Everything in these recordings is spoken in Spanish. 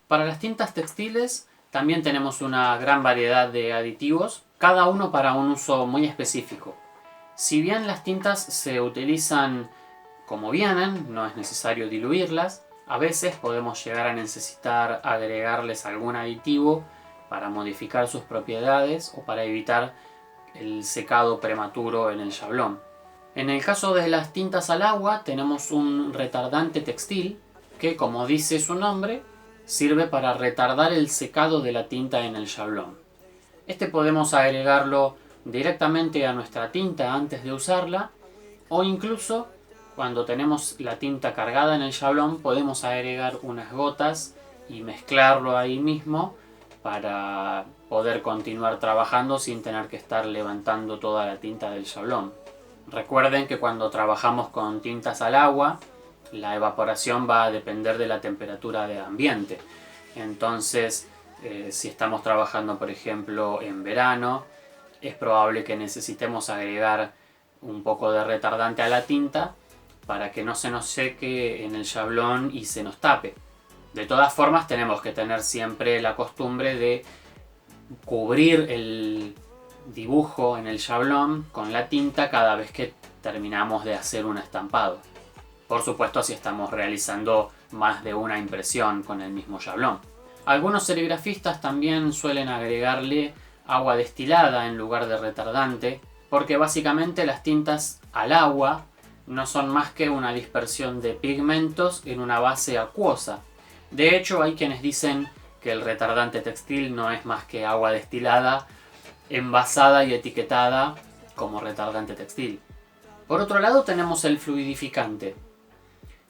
Para las tintas textiles también tenemos una gran variedad de aditivos, cada uno para un uso muy específico. Si bien las tintas se utilizan como vienen, no es necesario diluirlas, a veces podemos llegar a necesitar agregarles algún aditivo para modificar sus propiedades o para evitar el secado prematuro en el shablón. En el caso de las tintas al agua tenemos un retardante textil que, como dice su nombre, sirve para retardar el secado de la tinta en el shablón. Este podemos agregarlo directamente a nuestra tinta antes de usarla, o incluso cuando tenemos la tinta cargada en el shablón podemos agregar unas gotas y mezclarlo ahí mismo para poder continuar trabajando sin tener que estar levantando toda la tinta del shablón. Recuerden que cuando trabajamos con tintas al agua, la evaporación va a depender de la temperatura de ambiente. Entonces, si estamos trabajando, por ejemplo, en verano, es probable que necesitemos agregar un poco de retardante a la tinta para que no se nos seque en el shablón y se nos tape. De todas formas, tenemos que tener siempre la costumbre de cubrir el dibujo en el shablón con la tinta cada vez que terminamos de hacer un estampado. Por supuesto, si estamos realizando más de una impresión con el mismo shablón. Algunos serigrafistas también suelen agregarle agua destilada en lugar de retardante, porque básicamente las tintas al agua no son más que una dispersión de pigmentos en una base acuosa. De hecho, hay quienes dicen que el retardante textil no es más que agua destilada, envasada y etiquetada como retardante textil. Por otro lado tenemos el fluidificante.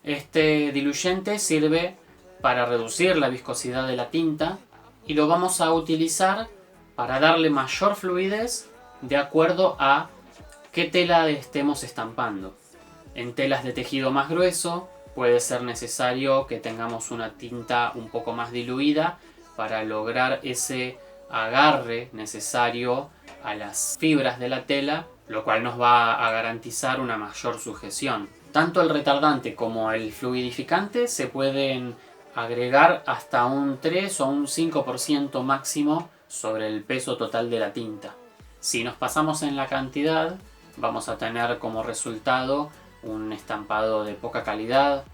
Este diluyente sirve para reducir la viscosidad de la tinta y lo vamos a utilizar para darle mayor fluidez de acuerdo a qué tela estemos estampando. En telas de tejido más grueso puede ser necesario que tengamos una tinta un poco más diluida para lograr ese agarre necesario a las fibras de la tela, lo cual nos va a garantizar una mayor sujeción. Tanto el retardante como el fluidificante se pueden agregar hasta un 3 o un 5% máximo sobre el peso total de la tinta. Si nos pasamos en la cantidad, vamos a tener como resultado un estampado de poca calidad,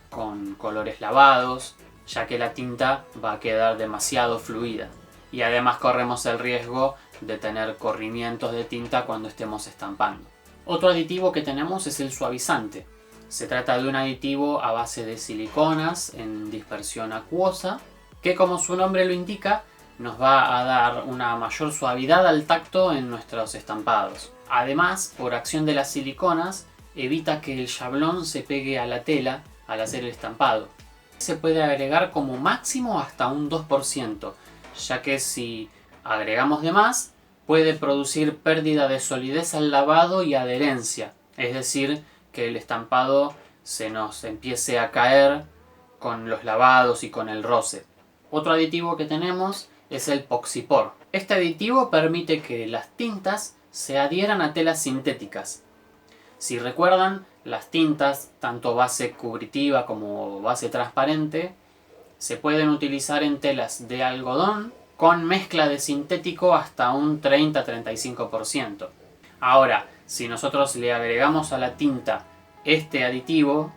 con colores lavados, ya que la tinta va a quedar demasiado fluida. Y además corremos el riesgo de tener corrimientos de tinta cuando estemos estampando. Otro aditivo que tenemos es el suavizante. Se trata de un aditivo a base de siliconas en dispersión acuosa, que como su nombre lo indica, nos va a dar una mayor suavidad al tacto en nuestros estampados. Además, por acción de las siliconas, evita que el shablón se pegue a la tela al hacer el estampado. Se puede agregar como máximo hasta un 2%, ya que si agregamos de más, puede producir pérdida de solidez al lavado y adherencia, es decir, que el estampado se nos empiece a caer con los lavados y con el roce. Otro aditivo que tenemos es el Poxipor. Este aditivo permite que las tintas se adhieran a telas sintéticas. Si recuerdan, las tintas, tanto base cubritiva como base transparente, se pueden utilizar en telas de algodón con mezcla de sintético hasta un 30-35%. Ahora, si nosotros le agregamos a la tinta este aditivo,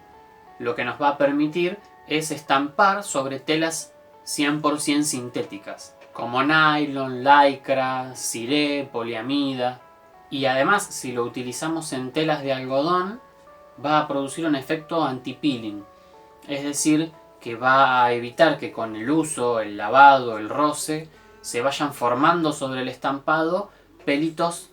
lo que nos va a permitir es estampar sobre telas 100% sintéticas, como nylon, lycra, ciré, poliamida. Y además, si lo utilizamos en telas de algodón, va a producir un efecto anti-peeling, es decir, que va a evitar que con el uso, el lavado, el roce, se vayan formando sobre el estampado pelitos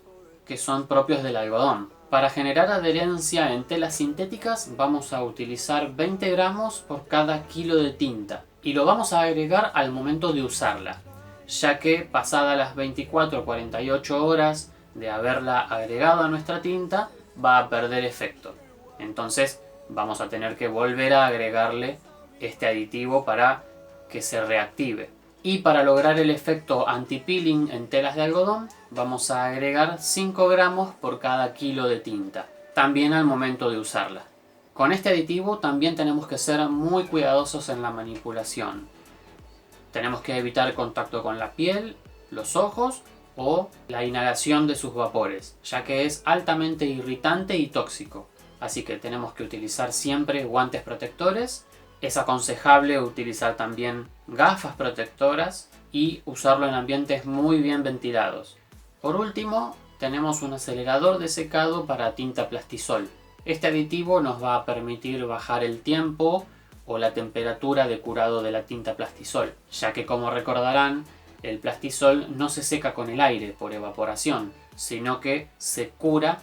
que son propios del algodón. Para generar adherencia en telas sintéticas vamos a utilizar 20 gramos por cada kilo de tinta y lo vamos a agregar al momento de usarla, ya que pasadas las 24 o 48 horas de haberla agregado a nuestra tinta va a perder efecto. Entonces vamos a tener que volver a agregarle este aditivo para que se reactive. Y para lograr el efecto anti-peeling en telas de algodón vamos a agregar 5 gramos por cada kilo de tinta, también al momento de usarla. Con este aditivo también tenemos que ser muy cuidadosos en la manipulación. Tenemos que evitar contacto con la piel, los ojos o la inhalación de sus vapores, ya que es altamente irritante y tóxico. Así que tenemos que utilizar siempre guantes protectores. Es aconsejable utilizar también gafas protectoras y usarlo en ambientes muy bien ventilados. Por último, tenemos un acelerador de secado para tinta plastisol. Este aditivo nos va a permitir bajar el tiempo o la temperatura de curado de la tinta plastisol, ya que, como recordarán, el plastisol no se seca con el aire por evaporación, sino que se cura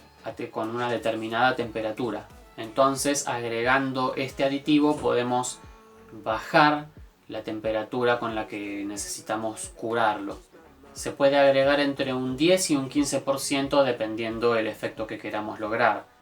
con una determinada temperatura. Entonces, agregando este aditivo podemos bajar la temperatura con la que necesitamos curarlo. Se puede agregar entre un 10 y un 15% dependiendo del efecto que queramos lograr.